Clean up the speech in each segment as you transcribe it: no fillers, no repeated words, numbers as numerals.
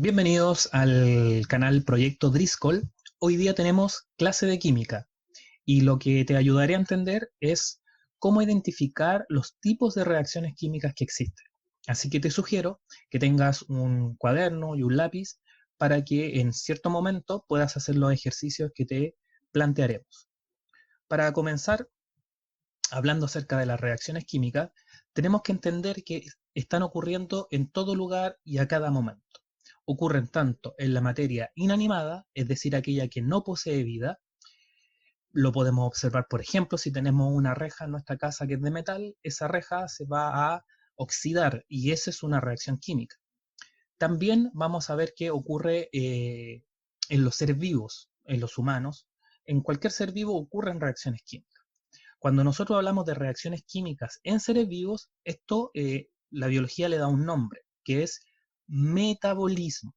Bienvenidos al canal Proyecto Driscoll. Hoy día tenemos clase de química y lo que te ayudaré a entender es cómo identificar los tipos de reacciones químicas que existen. Así que te sugiero que tengas un cuaderno y un lápiz para que en cierto momento puedas hacer los ejercicios que te plantearemos. Para comenzar, hablando acerca de las reacciones químicas, tenemos que entender que están ocurriendo en todo lugar y a cada momento. Ocurren tanto en la materia inanimada, es decir, aquella que no posee vida. Lo podemos observar, por ejemplo, si tenemos una reja en nuestra casa que es de metal, esa reja se va a oxidar y esa es una reacción química. También vamos a ver qué ocurre en los seres vivos, en los humanos. En cualquier ser vivo ocurren reacciones químicas. Cuando nosotros hablamos de reacciones químicas en seres vivos, esto la biología le da un nombre, que es metabolismo.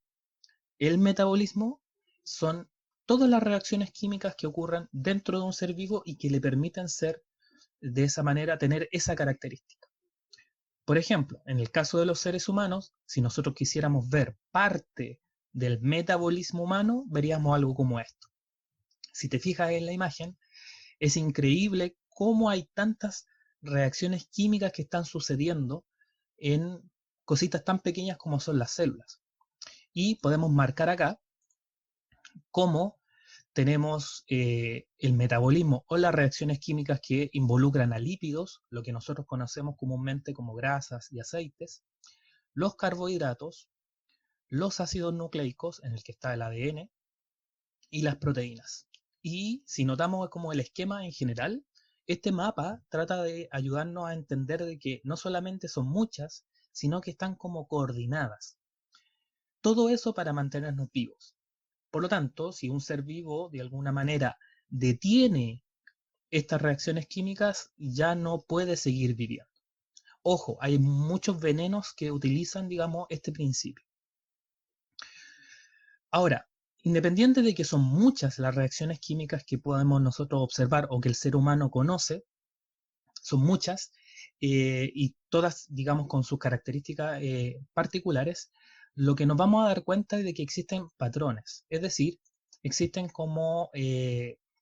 El metabolismo son todas las reacciones químicas que ocurran dentro de un ser vivo y que le permiten ser de esa manera, tener esa característica. Por ejemplo, en el caso de los seres humanos, si nosotros quisiéramos ver parte del metabolismo humano, veríamos algo como esto. Si te fijas en la imagen, es increíble cómo hay tantas reacciones químicas que están sucediendo en cositas tan pequeñas como son las células. Y podemos marcar acá cómo tenemos el metabolismo o las reacciones químicas que involucran a lípidos, lo que nosotros conocemos comúnmente como grasas y aceites, los carbohidratos, los ácidos nucleicos, en el que está el ADN, y las proteínas. Y si notamos como el esquema en general, este mapa trata de ayudarnos a entender de que no solamente son muchas, sino que están como coordinadas. Todo eso para mantenernos vivos. Por lo tanto, si un ser vivo de alguna manera detiene estas reacciones químicas, ya no puede seguir viviendo. Ojo, hay muchos venenos que utilizan, digamos, este principio. Ahora, independiente de que son muchas las reacciones químicas que podemos nosotros observar o que el ser humano conoce, son muchas y todas, digamos, con sus características particulares, lo que nos vamos a dar cuenta es de que existen patrones, es decir, existen como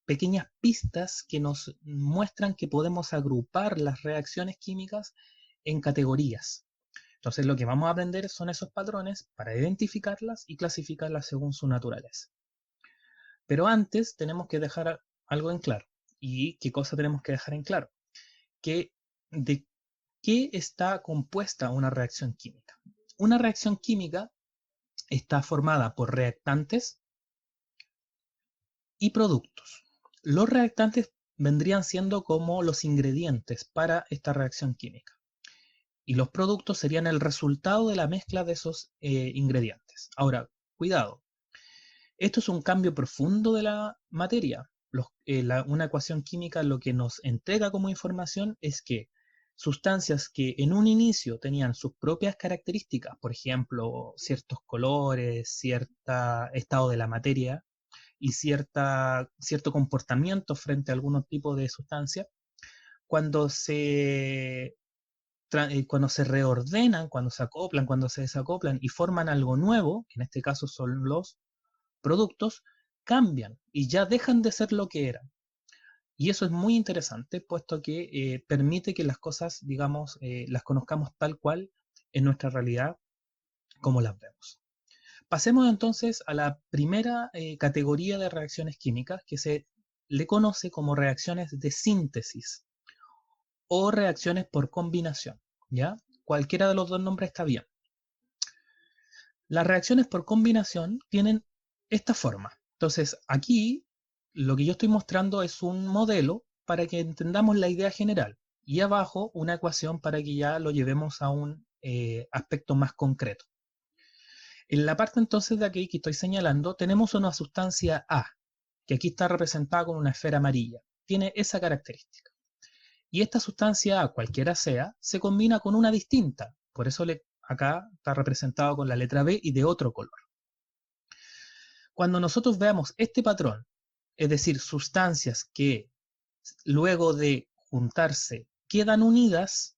pequeñas pistas que nos muestran que podemos agrupar las reacciones químicas en categorías. Entonces lo que vamos a aprender son esos patrones para identificarlas y clasificarlas según su naturaleza. Pero antes tenemos que dejar algo en claro. ¿Y qué cosa tenemos que dejar en claro? Que de qué está compuesta una reacción química. Una reacción química está formada por reactantes y productos. Los reactantes vendrían siendo como los ingredientes para esta reacción química. Y los productos serían el resultado de la mezcla de esos ingredientes. Ahora, cuidado, esto es un cambio profundo de la materia. Una ecuación química lo que nos entrega como información es que sustancias que en un inicio tenían sus propias características, por ejemplo, ciertos colores, cierto estado de la materia y cierto comportamiento frente a algún tipo de sustancia, cuando cuando se reordenan, cuando se acoplan, cuando se desacoplan y forman algo nuevo, que en este caso son los productos, cambian y ya dejan de ser lo que eran. Y eso es muy interesante, puesto que permite que las cosas, digamos, las conozcamos tal cual en nuestra realidad como las vemos. Pasemos entonces a la primera categoría de reacciones químicas que se le conoce como reacciones de síntesis o reacciones por combinación, ¿ya? Cualquiera de los dos nombres está bien. Las reacciones por combinación tienen esta forma. Entonces, aquí lo que yo estoy mostrando es un modelo para que entendamos la idea general y abajo una ecuación para que ya lo llevemos a un aspecto más concreto. En la parte entonces de aquí que estoy señalando tenemos una sustancia A, que aquí está representada con una esfera amarilla. Tiene esa característica. Y esta sustancia A, cualquiera sea, se combina con una distinta. Por eso acá está representado con la letra B y de otro color. Cuando nosotros veamos este patrón, es decir, sustancias que luego de juntarse quedan unidas,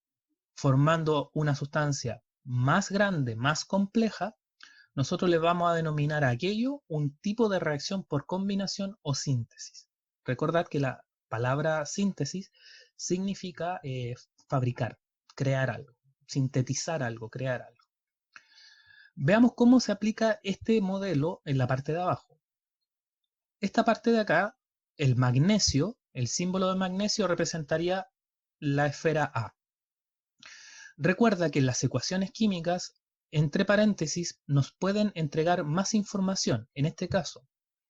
formando una sustancia más grande, más compleja, nosotros le vamos a denominar a aquello un tipo de reacción por combinación o síntesis. Recordad que la palabra síntesis significa fabricar, crear algo, sintetizar algo, crear algo. Veamos cómo se aplica este modelo en la parte de abajo. Esta parte de acá, el magnesio, el símbolo de magnesio representaría la esfera A. Recuerda que en las ecuaciones químicas, entre paréntesis, nos pueden entregar más información. En este caso,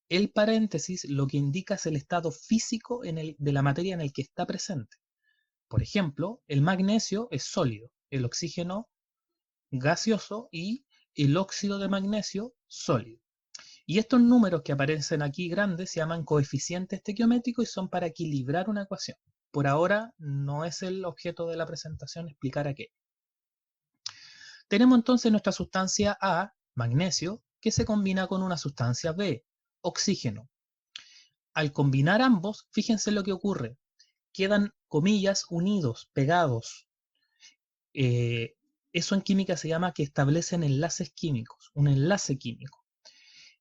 el paréntesis lo que indica es el estado físico de la materia en el que está presente. Por ejemplo, el magnesio es sólido, el oxígeno gaseoso y el óxido de magnesio sólido. Y estos números que aparecen aquí grandes se llaman coeficientes estequiométricos y son para equilibrar una ecuación. Por ahora no es el objeto de la presentación explicar a qué. Tenemos entonces nuestra sustancia A, magnesio, que se combina con una sustancia B, oxígeno. Al combinar ambos, fíjense lo que ocurre. Quedan comillas unidos, pegados. Eso en química se llama que establecen enlaces químicos, un enlace químico.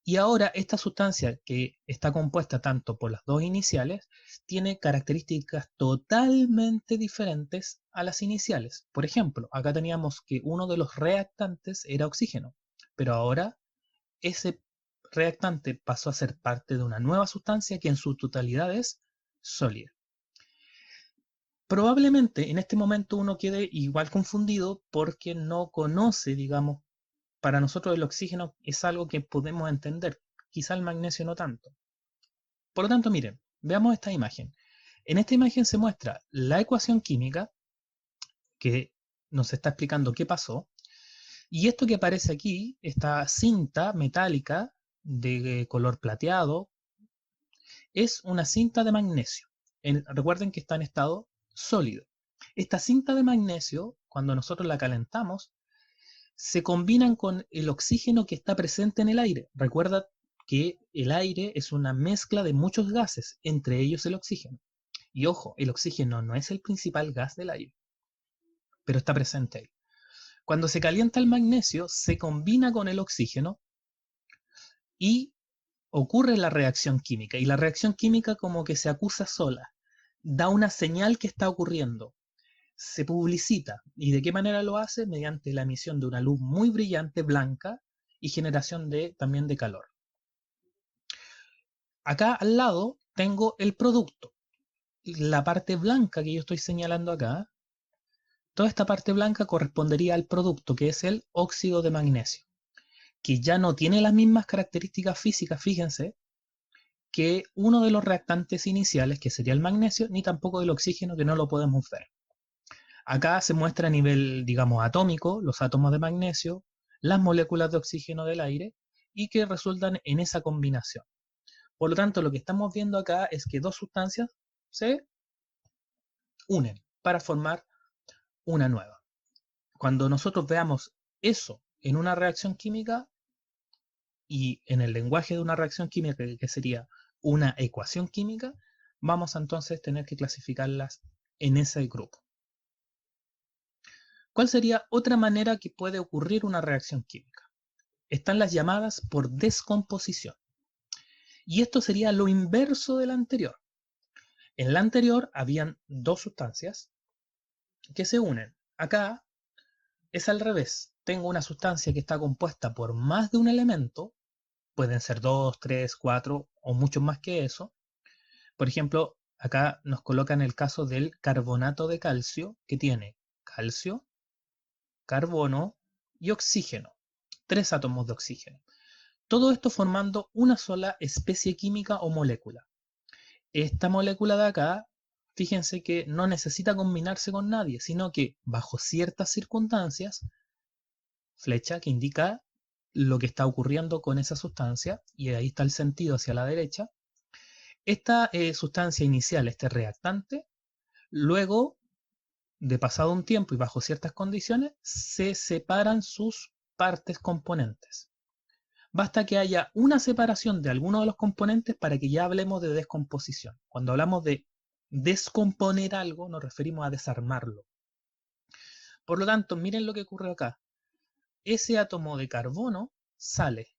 Y ahora esta sustancia que está compuesta tanto por las dos iniciales tiene características totalmente diferentes a las iniciales. Por ejemplo, acá teníamos que uno de los reactantes era oxígeno, pero ahora ese reactante pasó a ser parte de una nueva sustancia que en su totalidad es sólida. Probablemente en este momento uno quede igual confundido porque no conoce, digamos, para nosotros el oxígeno es algo que podemos entender, quizá el magnesio no tanto. Por lo tanto, miren, veamos esta imagen. En esta imagen se muestra la ecuación química que nos está explicando qué pasó, y esto que aparece aquí, esta cinta metálica de color plateado, es una cinta de magnesio. Recuerden que está en estado sólido. Esta cinta de magnesio, cuando nosotros la calentamos, se combinan con el oxígeno que está presente en el aire. Recuerda que el aire es una mezcla de muchos gases, entre ellos el oxígeno. Y ojo, el oxígeno no es el principal gas del aire, pero está presente ahí. Cuando se calienta el magnesio, se combina con el oxígeno y ocurre la reacción química. Y la reacción química como que se acusa sola, da una señal que está ocurriendo. Se publicita. ¿Y de qué manera lo hace? Mediante la emisión de una luz muy brillante, blanca, y generación también de calor. Acá al lado tengo el producto. La parte blanca que yo estoy señalando acá, toda esta parte blanca correspondería al producto, que es el óxido de magnesio, que ya no tiene las mismas características físicas, fíjense, que uno de los reactantes iniciales, que sería el magnesio, ni tampoco el oxígeno, que no lo podemos ver. Acá se muestra a nivel, digamos, atómico, los átomos de magnesio, las moléculas de oxígeno del aire, y que resultan en esa combinación. Por lo tanto, lo que estamos viendo acá es que dos sustancias se unen para formar una nueva. Cuando nosotros veamos eso en una reacción química y en el lenguaje de una reacción química, que sería una ecuación química, vamos a entonces tener que clasificarlas en ese grupo. ¿Cuál sería otra manera que puede ocurrir una reacción química? Están las llamadas por descomposición. Y esto sería lo inverso de la anterior. En la anterior habían dos sustancias que se unen. Acá es al revés. Tengo una sustancia que está compuesta por más de un elemento, pueden ser 2, 3, 4 o mucho más que eso. Por ejemplo, acá nos colocan el caso del carbonato de calcio, que tiene calcio, carbono y oxígeno. 3 átomos de oxígeno. Todo esto formando una sola especie química o molécula. Esta molécula de acá, fíjense que no necesita combinarse con nadie, sino que bajo ciertas circunstancias, flecha que indica lo que está ocurriendo con esa sustancia, y ahí está el sentido hacia la derecha. Esta sustancia inicial, este reactante, luego de pasado un tiempo y bajo ciertas condiciones, se separan sus partes componentes. Basta que haya una separación de alguno de los componentes para que ya hablemos de descomposición. Cuando hablamos de descomponer algo, nos referimos a desarmarlo. Por lo tanto, miren lo que ocurre acá. Ese átomo de carbono sale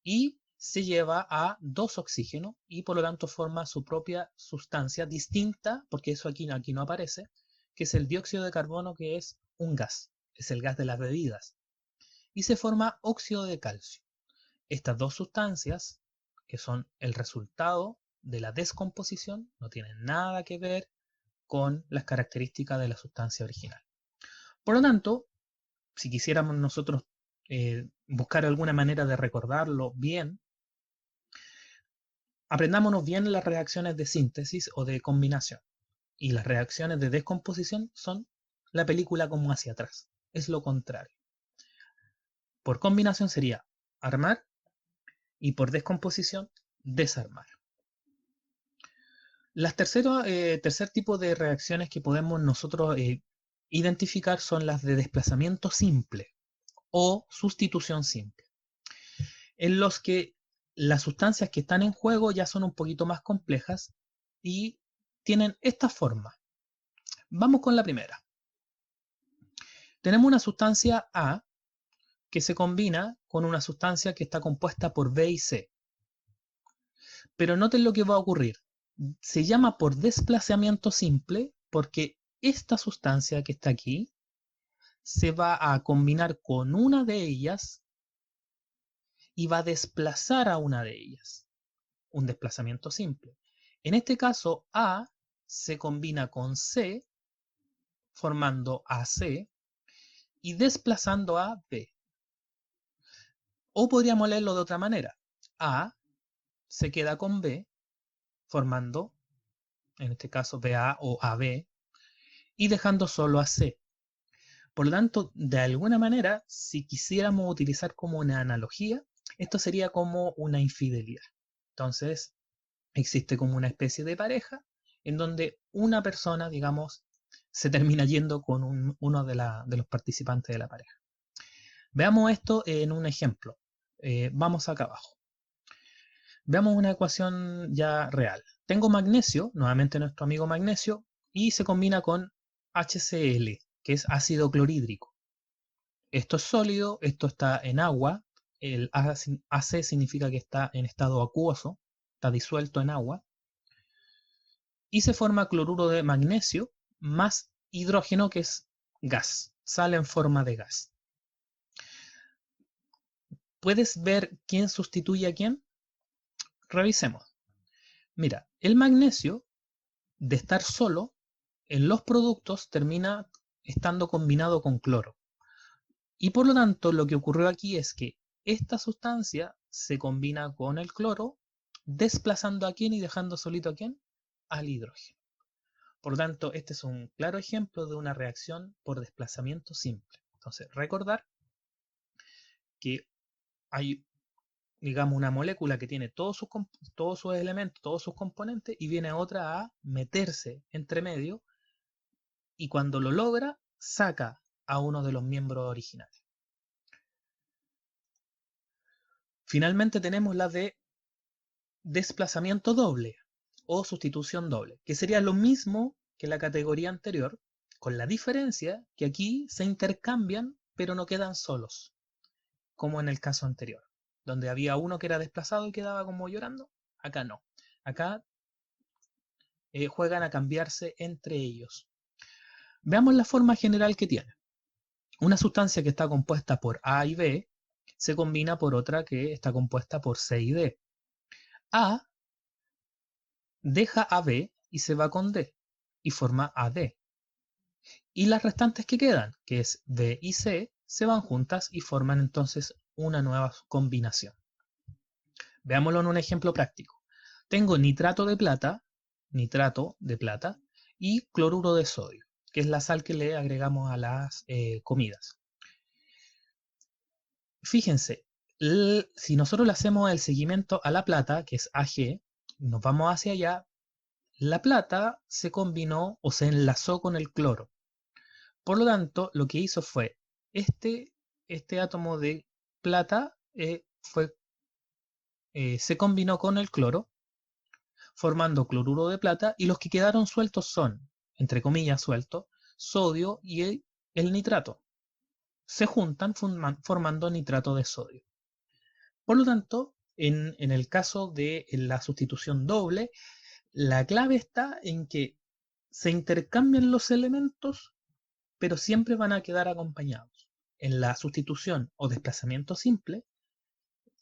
y se lleva a 2 oxígenos y por lo tanto forma su propia sustancia distinta, porque eso aquí no aparece, que es el dióxido de carbono, que es un gas, es el gas de las bebidas, y se forma óxido de calcio. Estas 2 sustancias, que son el resultado de la descomposición, no tienen nada que ver con las características de la sustancia original. Por lo tanto, si quisiéramos nosotros buscar alguna manera de recordarlo bien, aprendámonos bien las reacciones de síntesis o de combinación. Y las reacciones de descomposición son la película como hacia atrás. Es lo contrario. Por combinación sería armar y por descomposición desarmar. Tercer tipo de reacciones que podemos nosotros identificar son las de desplazamiento simple o sustitución simple, en los que las sustancias que están en juego ya son un poquito más complejas y tienen esta forma. Vamos con la primera. Tenemos una sustancia A que se combina con una sustancia que está compuesta por B y C. Pero noten lo que va a ocurrir. Se llama por desplazamiento simple porque esta sustancia que está aquí se va a combinar con una de ellas y va a desplazar a una de ellas. Un desplazamiento simple. En este caso, A se combina con C, formando AC, y desplazando a B. O podríamos leerlo de otra manera. A se queda con B, formando, en este caso, BA o AB, y dejando solo a C. Por lo tanto, de alguna manera, si quisiéramos utilizar como una analogía, esto sería como una infidelidad. Entonces, existe como una especie de pareja en donde una persona, digamos, se termina yendo con uno de los participantes de la pareja. Veamos esto en un ejemplo. Vamos acá abajo. Veamos una ecuación ya real. Tengo magnesio, nuevamente nuestro amigo magnesio, y se combina con HCl, que es ácido clorhídrico. Esto es sólido, esto está en agua, el AC significa que está en estado acuoso, está disuelto en agua, y se forma cloruro de magnesio más hidrógeno, que es gas, sale en forma de gas. ¿Puedes ver quién sustituye a quién? Revisemos. Mira, el magnesio, de estar solo, en los productos termina estando combinado con cloro. Y por lo tanto, lo que ocurrió aquí es que esta sustancia se combina con el cloro, desplazando a quién y dejando solito a quién, al hidrógeno. Por lo tanto, este es un claro ejemplo de una reacción por desplazamiento simple. Entonces, recordar que hay, digamos, una molécula que tiene todos sus elementos, todos sus componentes, y viene otra a meterse entre medio, y cuando lo logra, saca a uno de los miembros originales. Finalmente tenemos la de desplazamiento doble o sustitución doble, que sería lo mismo que la categoría anterior, con la diferencia que aquí se intercambian pero no quedan solos, como en el caso anterior, donde había uno que era desplazado y quedaba como llorando. Acá no. Acá juegan a cambiarse entre ellos. Veamos la forma general que tiene. Una sustancia que está compuesta por A y B se combina por otra que está compuesta por C y D. A deja a B y se va con D y forma AD. Y las restantes que quedan, que es B y C, se van juntas y forman entonces una nueva combinación. Veámoslo en un ejemplo práctico. Tengo nitrato de plata y cloruro de sodio, que es la sal que le agregamos a las comidas. Fíjense, si nosotros le hacemos el seguimiento a la plata, que es Ag, nos vamos hacia allá, la plata se combinó o se enlazó con el cloro. Por lo tanto, lo que hizo fue, este átomo de plata se combinó con el cloro, formando cloruro de plata, y los que quedaron sueltos son, entre comillas sueltos, sodio y el nitrato. Se juntan formando nitrato de sodio. Por lo tanto, en el caso de la sustitución doble, la clave está en que se intercambian los elementos, pero siempre van a quedar acompañados. En la sustitución o desplazamiento simple,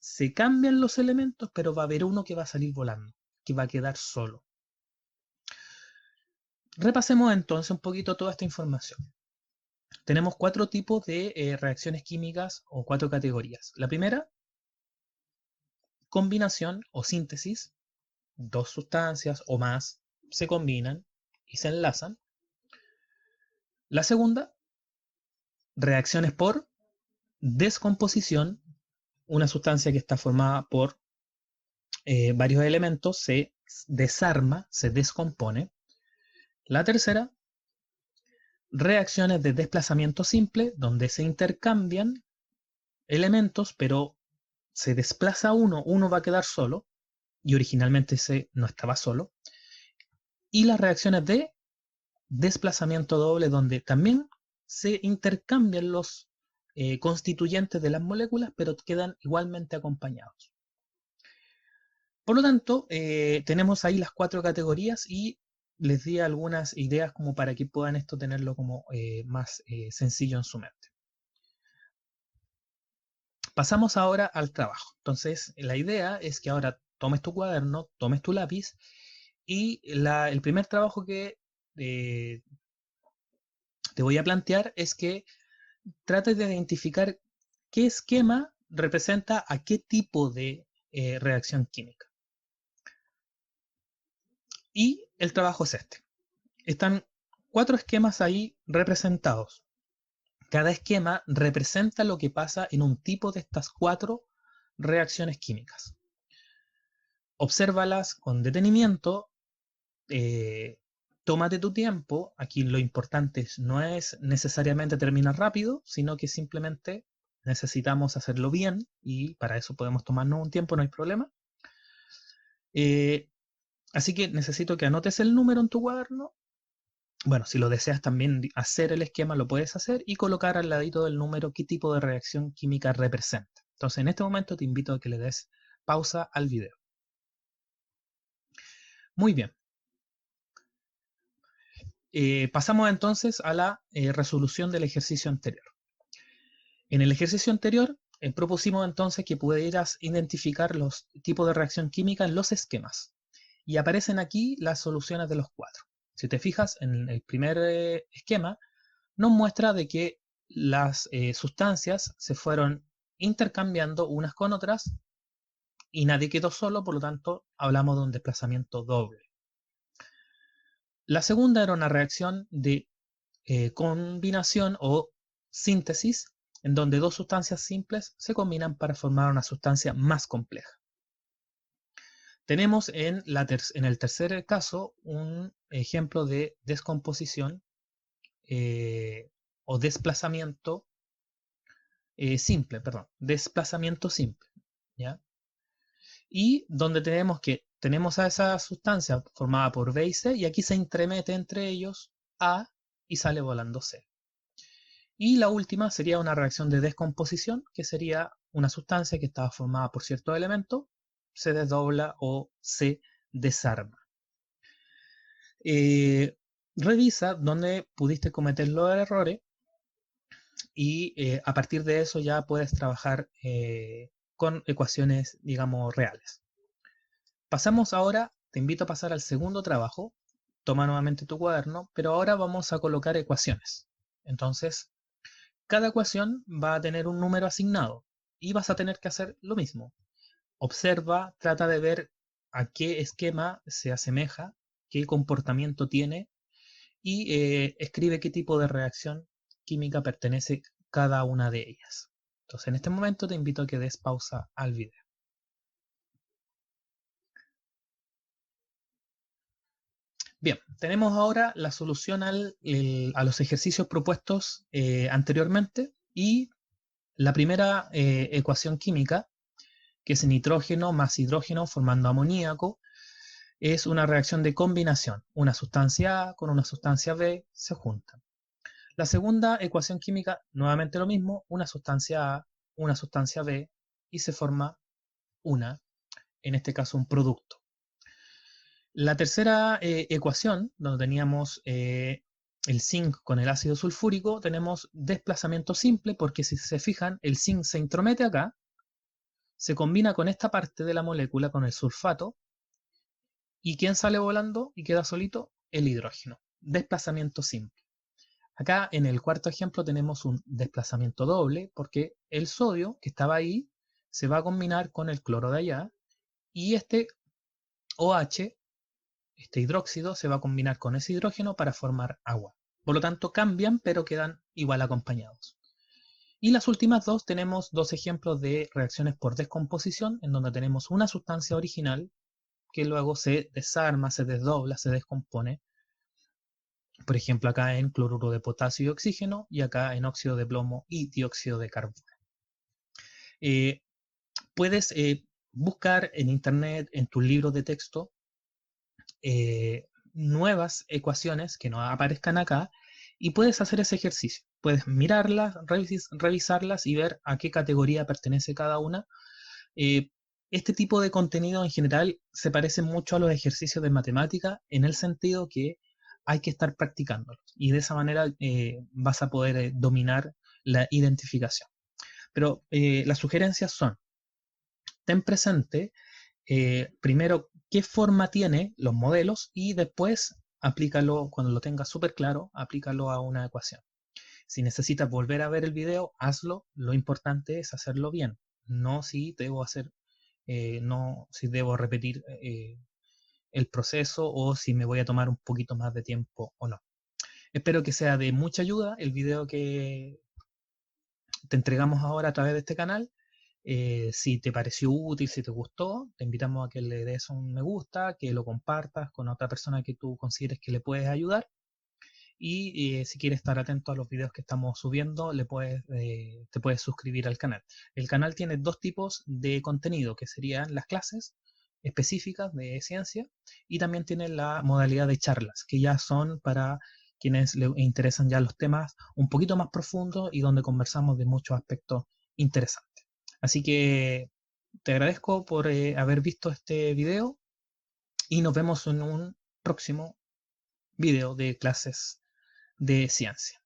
se cambian los elementos, pero va a haber uno que va a salir volando, que va a quedar solo. Repasemos entonces un poquito toda esta información. Tenemos 4 tipos de reacciones químicas o 4 categorías. La primera, combinación o síntesis. 2 sustancias o más se combinan y se enlazan. La segunda, reacciones por descomposición. Una sustancia que está formada por varios elementos se desarma, se descompone. La tercera, reacciones de desplazamiento simple, donde se intercambian elementos, pero se desplaza uno va a quedar solo, y originalmente ese no estaba solo. Y las reacciones de desplazamiento doble, donde también se intercambian los constituyentes de las moléculas, pero quedan igualmente acompañados. Por lo tanto, tenemos ahí las 4 categorías y les di algunas ideas como para que puedan esto tenerlo como más sencillo en su mente. Pasamos ahora al trabajo. Entonces, la idea es que ahora tomes tu cuaderno, tomes tu lápiz y el primer trabajo que te voy a plantear es que trates de identificar qué esquema representa a qué tipo de reacción química. Y el trabajo es este. Están 4 esquemas ahí representados. Cada esquema representa lo que pasa en un tipo de estas 4 reacciones químicas. Obsérvalas con detenimiento, tómate tu tiempo. Aquí lo importante no es necesariamente terminar rápido, sino que simplemente necesitamos hacerlo bien y para eso podemos tomarnos un tiempo, no hay problema. Así que necesito que anotes el número en tu cuaderno. Bueno, si lo deseas también hacer el esquema, lo puedes hacer y colocar al ladito del número qué tipo de reacción química representa. Entonces, en este momento te invito a que le des pausa al video. Muy bien. Pasamos entonces a la resolución del ejercicio anterior. En el ejercicio anterior, propusimos entonces que pudieras identificar los tipos de reacción química en los esquemas. Y aparecen aquí las soluciones de los 4. Si te fijas, en el primer esquema, nos muestra de que las sustancias se fueron intercambiando unas con otras y nadie quedó solo, por lo tanto hablamos de un desplazamiento doble. La segunda era una reacción de combinación o síntesis, en donde 2 sustancias simples se combinan para formar una sustancia más compleja. Tenemos en el tercer caso un ejemplo de descomposición o desplazamiento simple, perdón, desplazamiento simple, ¿ya? Y donde tenemos a esa sustancia formada por B y C, y aquí se entremete entre ellos A y sale volando C. Y la última sería una reacción de descomposición, que sería una sustancia que estaba formada por cierto elemento, se desdobla o se desarma. Revisa dónde pudiste cometer los errores y a partir de eso ya puedes trabajar con ecuaciones, digamos, reales. Pasamos ahora, te invito a pasar al segundo trabajo. Toma nuevamente tu cuaderno, pero ahora vamos a colocar ecuaciones. Entonces, cada ecuación va a tener un número asignado y vas a tener que hacer lo mismo. Observa, trata de ver a qué esquema se asemeja, qué comportamiento tiene y escribe qué tipo de reacción química pertenece cada una de ellas. Entonces, en este momento te invito a que des pausa al video. Bien, tenemos ahora la solución a los ejercicios propuestos anteriormente y la primera ecuación química, que es nitrógeno más hidrógeno formando amoníaco, es una reacción de combinación. Una sustancia A con una sustancia B se juntan. La segunda ecuación química, nuevamente lo mismo, una sustancia A, una sustancia B y se forma en este caso un producto. La tercera ecuación, donde teníamos el zinc con el ácido sulfúrico, tenemos desplazamiento simple, porque si se fijan, el zinc se intromete acá, se combina con esta parte de la molécula, con el sulfato, ¿y quién sale volando y queda solito? El hidrógeno. Desplazamiento simple. Acá en el cuarto ejemplo tenemos un desplazamiento doble, porque el sodio que estaba ahí se va a combinar con el cloro de allá, y este OH, este hidróxido, se va a combinar con ese hidrógeno para formar agua. Por lo tanto, cambian, pero quedan igual acompañados. Y las últimas dos tenemos dos ejemplos de reacciones por descomposición, en donde tenemos una sustancia original que luego se desarma, se desdobla, se descompone. Por ejemplo, acá en cloruro de potasio y oxígeno, y acá en óxido de plomo y dióxido de carbono. Eh, puedes buscar en internet, en tus libros de texto, nuevas ecuaciones que no aparezcan acá, y puedes hacer ese ejercicio. Puedes mirarlas, revisarlas y ver a qué categoría pertenece cada una. Eh, este tipo de contenido en general se parece mucho a los ejercicios de matemática, en el sentido que hay que estar practicándolos, y de esa manera vas a poder dominar la identificación. Pero las sugerencias son: ten presente primero qué forma tiene los modelos, y después aplícalo, cuando lo tengas súper claro, aplícalo a una ecuación. Si necesitas volver a ver el video, hazlo. Lo importante es hacerlo bien, no si debo hacer, no si debo repetir el proceso, o si me voy a tomar un poquito más de tiempo o no. Espero que sea de mucha ayuda el video que te entregamos ahora a través de este canal. Si te pareció útil, si te gustó, te invitamos a que le des un me gusta, que lo compartas con otra persona que tú consideres que le puedes ayudar. Y si quieres estar atento a los videos que estamos subiendo, te puedes suscribir al canal. El canal tiene dos tipos de contenido, que serían las clases específicas de ciencia, y también tiene la modalidad de charlas, que ya son para quienes les interesan ya los temas un poquito más profundos y donde conversamos de muchos aspectos interesantes. Así que te agradezco por haber visto este video, y nos vemos en un próximo video de clases de ciencia.